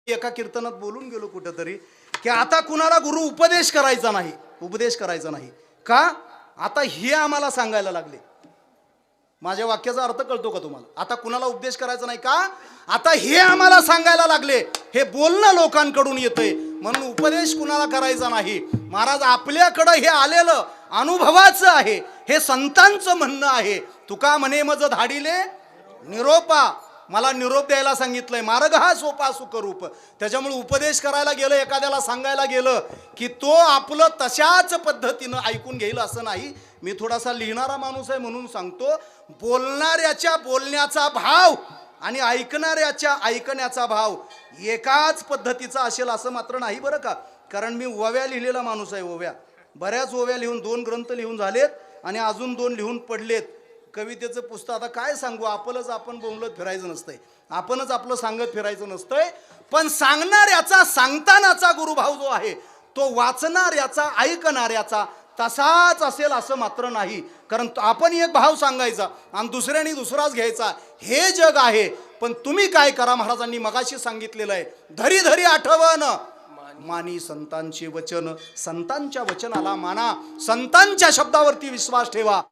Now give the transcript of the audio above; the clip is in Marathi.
एका कीर्तनात बोलून गेलो कुठेतरी की आता कुणाला गुरु उपदेश करायचा नाही का आता हे आम्हाला सांगायला लागले. माझ्या वाक्याचा अर्थ कळतो का तुम्हाला? आता कुणाला उपदेश करायचा नाही का आता हे आम्हाला सांगायला लागले. हे बोलणं लोकांकडून येतंय म्हणून उपदेश कुणाला करायचा नाही. महाराज आपल्याकडे हे आलेलं अनुभवाचं आहे, हे संतांचं म्हणणं आहे. तुका म्हणे मज धाडिले निरोपा, मला निरोप द्यायला सांगितलंय. मार्ग हा सोपा सुखरूप. त्याच्यामुळे उपदेश करायला गेलं, एखाद्याला सांगायला गेलं की तो आपलं तशाच पद्धतीनं ऐकून घेईल असं नाही. मी थोडासा लिहिणारा माणूस आहे म्हणून सांगतो. बोलणाऱ्याच्या बोलण्याचा भाव आणि ऐकणाऱ्याच्या ऐकण्याचा भाव एकाच पद्धतीचा असेल असं मात्र नाही बरं का. कारण मी ओव्या लिहिलेला माणूस आहे. ओव्या बऱ्याच ओव्या लिहून 2 ग्रंथ लिहून झालेत आणि अजून 2 लिहून पडलेत. कवितेचं पुस्तक आता काय सांगू, आपण बोंबलत फिरायचं नसतंय, आपणच आपलं सांगत फिरायचं नसतंय. पण सांगणाऱ्याचा सांगतानाचा गुरुभाव जो आहे तो वाचणाऱ्याचा ऐकणाऱ्याचा तसाच असेल असं मात्र नाही. कारण आपण एक भाव सांगायचा आणि दुसऱ्याने दुसराच घ्यायचा, हे जग आहे. पण तुम्ही काय करा, महाराजांनी मगाशी सांगितलेलं आहे, धरी धरी आठवण मानी संतांचे वचन. संतांच्या वचनाला माना, संतांच्या शब्दावरती विश्वास ठेवा.